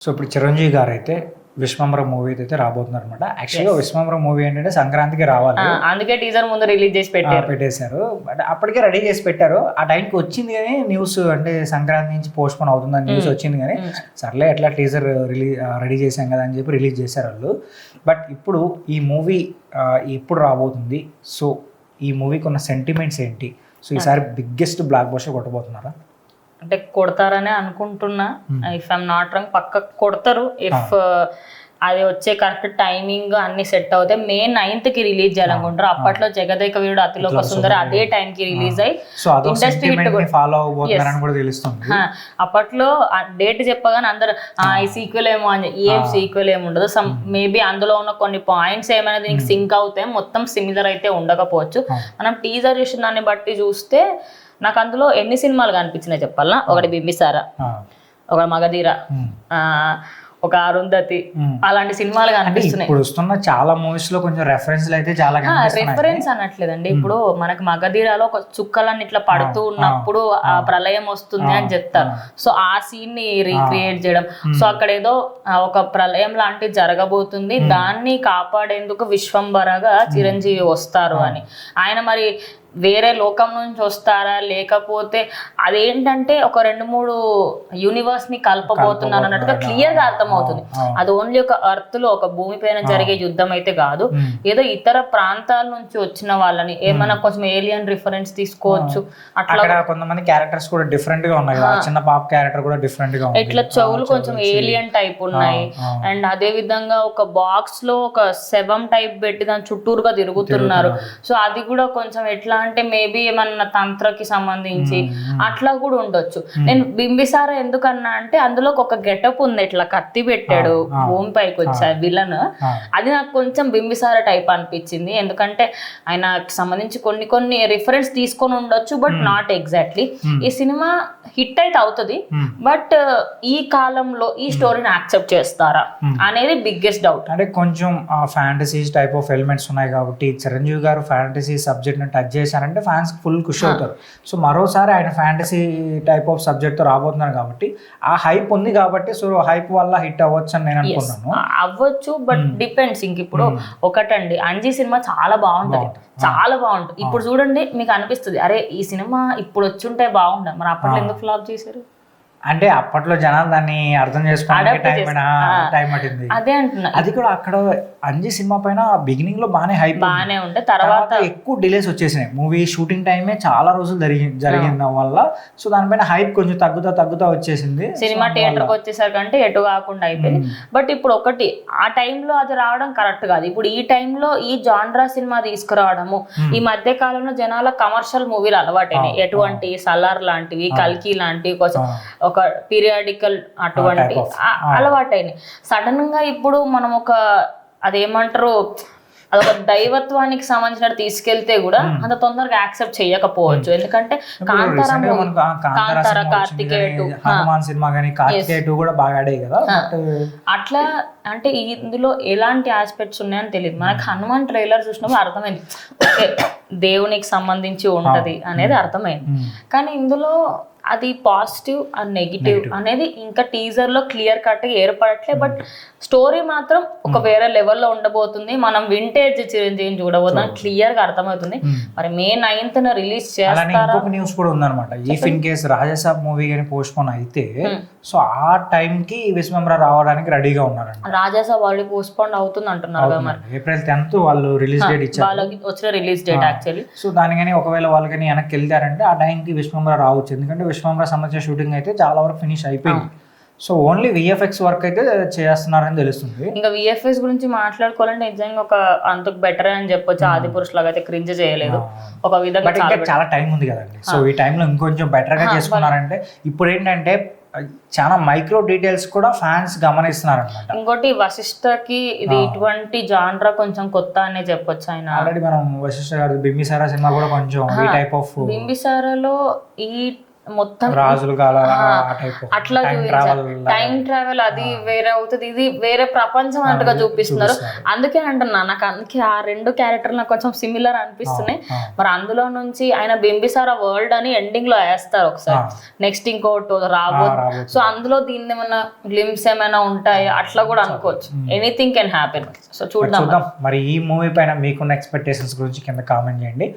So ఇప్పుడు చిరంజీవి గారు అయితే విశ్వంబర మూవీ అయితే రాబోతున్నారు అనమాట. యాక్చువల్గా విశ్వంబర మూవీ ఏంటంటే సంక్రాంతికి రావాలి, అందుకే టీజర్ ముందు రిలీజ్ చేసి పెట్టేశారు. బట్ అప్పటికే రెడీ చేసి పెట్టారు. ఆ టైంకి వచ్చింది కానీ న్యూస్, అంటే సంక్రాంతి నుంచి పోస్ట్ పోన్ అవుతుందని న్యూస్ వచ్చింది కానీ సర్లే ఎట్లా టీజర్ రెడీ చేశాం కదా అని చెప్పి రిలీజ్ చేశారు వాళ్ళు. బట్ ఇప్పుడు ఈ మూవీ ఎప్పుడు రాబోతుంది, సో ఈ మూవీకి ఉన్న సెంటిమెంట్స్ ఏంటి, సో ఈసారి బిగ్గెస్ట్ బ్లాక్ బస్టర్ కొట్టబోతున్నారా? అంటే కొడతారనే అనుకుంటున్నా. ఇఫ్ ఐఎమ్ నాట్ రాంగ్ పక్క కొడతారు. ఇఫ్ అది వచ్చే కరెక్ట్ టైమింగ్ అన్ని సెట్ అవుతాయి. మే 9th రిలీజ్ చేయాలనుకుంటారు. అప్పట్లో జగదేక వీరుడు అతిలోక సుందరి అదే టైంకి రిలీజ్ అయ్యి ఇండస్ట్రీ అప్పట్లో డేట్ చెప్పగానే అందరు ఈ సీక్వెల్ ఏమో అని, ఏం సీక్వెల్ ఏమి ఉండదు. సమ్ మేబీ అందులో ఉన్న కొన్ని పాయింట్స్ ఏమైనా దీనికి సింక్ అవుతాయి, మొత్తం సిమిలర్ అయితే ఉండకపోవచ్చు. మనం టీజర్ చూసిన దాన్ని బట్టి చూస్తే నాకు అందులో ఎన్ని సినిమాలు కనిపించినాయి చెప్పాలనా? ఒకటి బింబిసారా, ఒక మగధీర, ఒక అరుంధతి, అలాంటి సినిమాలు కనిపిస్తున్నాయి. ఇప్పుడు వస్తున్న చాలా మూవీస్ లో కొంచెం రెఫరెన్స్లు అయితే చాలా రెఫరెన్స్ అనట్లేదండి. ఇప్పుడు మనకి మగధీరాలో ఒక చుక్కలన్నీ ఇట్లా పడుతూ ఉన్నప్పుడు ఆ ప్రళయం వస్తుంది అని చెప్తారు. సో ఆ సీన్ ని రీక్రియేట్ చేయడం, సో అక్కడ ఏదో ఒక ప్రళయం లాంటిది జరగబోతుంది, దాన్ని కాపాడేందుకు విశ్వంబరగా చిరంజీవి వస్తారు అని. ఆయన మరి వేరే లోకం నుంచి వస్తారా, లేకపోతే అదేంటంటే ఒక 2-3 యూనివర్స్ ని కలపబోతున్నారు అన్నట్టుగా క్లియర్ గా అర్థమవుతుంది. అది ఓన్లీ ఒక ఎర్త్ లో ఒక భూమి పైన జరిగే యుద్ధం అయితే కాదు, ఏదో ఇతర ప్రాంతాల నుంచి వచ్చిన వాళ్ళని ఏమైనా కొంచెం ఏలియన్ రిఫరెన్స్ తీసుకోవచ్చు. అట్లా కొంతమంది క్యారెక్టర్స్ కూడా డిఫరెంట్ గా ఉన్నాయి. చిన్న పాప క్యారెక్టర్ కూడా డిఫరెంట్ గా ఉంది, ఇట్లా చెవులు కొంచెం ఏలియన్ టైప్ ఉన్నాయి. అండ్ అదే విధంగా ఒక బాక్స్ లో ఒక శవం టైప్ పెట్టి దాని చుట్టూరుగా తిరుగుతున్నారు. సో అది కూడా కొంచెం ఎట్లా అంటే మేబీ ఏమన్నా తంత్రకి సంబంధించి అట్లా కూడా ఉండొచ్చు. నేను బింబిసార ఎందుకన్నా అంటే అందులో ఒక గెటప్ ఉంది, ఇట్లా కత్తి పెట్టాడు భూమి పైకి వచ్చా విలన్, అది నాకు కొంచెం బింబిసార టైప్ అనిపించింది. ఎందుకంటే ఆయనకి సంబంధించి కొన్ని రిఫరెన్స్ తీసుకొని ఉండొచ్చు, బట్ నాట్ ఎగ్జాక్ట్లీ. ఈ సినిమా హిట్ అయితే అవుతుంది, బట్ ఈ కాలంలో ఈ స్టోరీని యాక్సెప్ట్ చేస్తారా అనేది బిగ్గెస్ట్ డౌట్. అంటే కొంచెం ఫ్యాంటసీ టైప్ ఆఫ్ ఎలిమెంట్స్ ఉన్నాయి కాబట్టి చిరంజీవి గారు ఫ్యాంటసీ సబ్జెక్ట్ ని టచ్ చేశారంటే ఫ్యాన్స్ ఫుల్ ఖుషి అవుతారు. సో మరోసారి ఆయన ఫ్యాంటసీ టైప్ ఆఫ్ సబ్జెక్ట్ తో రాబోతున్నారు కాబట్టి ఆ హైప్ ఉంది కాబట్టి, సో హైప్ వల్ల హిట్ అవ్వచ్చు అని నేను అనుకున్నాను. అవ్వచ్చు, బట్ డిపెండ్స్. ఇంక ఇప్పుడు ఒకటండి, అంజీ సినిమా చాలా బాగుంటది, చాలా బాగుంటుంది. ఇప్పుడు చూడండి మీకు అనిపిస్తుంది అరే ఈ సినిమా ఇప్పుడు వచ్చుంటే బాగుండదు, మరి అప్పట్లో ఎందుకు ఫ్లాప్ చేశారు అంటే అప్పట్లో జనాలు దాన్ని అర్థం చేసుకోవడానికి టైం పట్టింది. అదే అంటున్నా, అది కూడా అక్కడ అంజీ సినిమా పైన బిగినింగ్ లో బాగానే ఉంటే తర్వాత ఎక్కువ డిలేస్ వచ్చేసినాయి. మూవీ షూటింగ్ టైమే చాలా రోజులు జరిగిన వల్ల, సో దానిపైన హైప్ కొంచెం తగ్గుతా వచ్చేసింది. సినిమా థియేటర్కి వచ్చేసరికంటే ఎటు కాకుండా అయిపోయింది. బట్ ఇప్పుడు ఒకటి, ఆ టైంలో అది రావడం కరెక్ట్ కాదు. ఇప్పుడు ఈ టైంలో ఈ జాన్రా సినిమా తీసుకురావడము, ఈ మధ్య కాలంలో జనాల కమర్షియల్ మూవీలు అలవాటైనాయి. ఎటువంటి సలార్ లాంటివి, కల్కి లాంటివి, కొంచెం ఒక పీరియాడికల్ అటువంటి అలవాటైనాయి. సడన్ గా ఇప్పుడు మనం ఒక అదేమంటారు అదొక దైవత్వానికి సంబంధించినట్టు తీసుకెళ్తే కూడా అంత తొందరగా యాక్సెప్ట్ చేయకపోవచ్చు. ఎందుకంటే కాంతార, కార్తికేయ కూడా బాగా ఆడాయి కదా. అట్లా అంటే ఇందులో ఎలాంటి ఆస్పెక్ట్స్ ఉన్నాయని తెలియదు. మనకి హనుమాన్ ట్రైలర్ చూసినప్పుడు అర్థమైంది, ఓకే దేవునికి సంబంధించి ఉంటది అనేది అర్థమైంది. కానీ ఇందులో అది పాజిటివ్ అండ్ నెగిటివ్ అనేది ఇంకా టీజర్ లో క్లియర్ కట్ గా ఏర్పడట్లే. బట్ స్టోరీ మాత్రం ఒక వేరే లెవెల్లో ఉండబోతుంది. మనం వింటేజ్ చిరంజీవిని చూడబోతున్నాం, క్లియర్ గా అర్థమవుతుంది. మరి మే 9th రిలీజ్ చేస్తారా? న్యూస్ కూడా ఉందన్నమాట, if in case Rajasaab movie కానీ పోస్ట్ పోన్ అయితే, సో ఆ టైం కి విశ్వంబర రావడానికి రెడీగా ఉన్నారంట. రాజాసాబ్ ఆల్రెడీ పోస్ట్ పోన్ అవుతుంది అంటున్నారు కదా. మరి ఏప్రిల్ 10th వాళ్ళు రిలీజ్ డేట్ ఇచ్చారు, వాళ్ళకి వచ్చిన రిలీజ్ డేట్ యాక్చువల్లీ. సో దానికని ఒకవేళ వాళ్ళు కానీ వెనక్కి వెళ్తారంటే ఆ టైంకి విశ్వంబర రావచ్చు. ఎందుకంటే విశ్వంబర సంబంధించిన షూటింగ్ అయితే చాలా వరకు ఫినిష్ అయిపోయింది. సో ఓన్లీ విఎఫ్ఎక్స్ వర్క్ అయితే చేస్తున్నారని తెలుస్తుంది. ఇంకా విఎఫ్ఎక్స్ గురించి మాట్లాడుకోవాలంటే నిజంగా ఒక అంత బెటర్ అని చెప్పొచ్చు. ఆదిపురుష్ లాగా అయితే క్రింజ్ చేయలేదు ఒక విధంగా, చాలా టైం ఉంది కదండి. సో ఈ టైంలో ఇంకొంచెం బెటర్ గా చేసుకున్నారంటే, ఇప్పుడు ఏంటంటే చాలా మైక్రో డీటెయిల్స్ కూడా ఫ్యాన్స్ గమనిస్తున్నారు అనమాట. ఇంకోటి వశిష్ఠకి ఇది ఇటువంటి జాన్రా కొంచెం కొత్త అనే చెప్పొచ్చు. ఆయన ఆల్రెడీ మనం వశిష్ఠ గారు బింబిసారా సినిమా కూడా కొంచెం ఈ టైప్ ఆఫ్, బింబిసారాలో ఈ మొత్తం రాజులు కాలం ఆ type of అట్లా time చూపించారు. travel టైం ట్రావెల్ అది వేరే అవుతుంది, ఇది వేరే ప్రపంచం అన్నట్టుగా చూపిస్తున్నారు. అందుకే అంటున్నా నాకు అందుకే ఆ 2 క్యారెక్టర్ నాకు కొంచెం సిమిలర్ అనిపిస్తున్నాయి. మరి అందులో నుంచి ఆయన బింబిసార వరల్డ్ అని ఎండింగ్ లో వేస్తారు ఒకసారి, నెక్స్ట్ ఇంకోటి రాబోతుంది. సో అందులో దీన్ని ఏమైనా గ్లిమ్స్ ఏమైనా ఉంటాయి అట్లా కూడా అనుకోవచ్చు. Anything can happen. సో చూద్దాం మరి ఈ మూవీ పైన మీకున్న ఎక్స్పెక్టేషన్స్ గురించి కింద కామెంట్ చేయండి.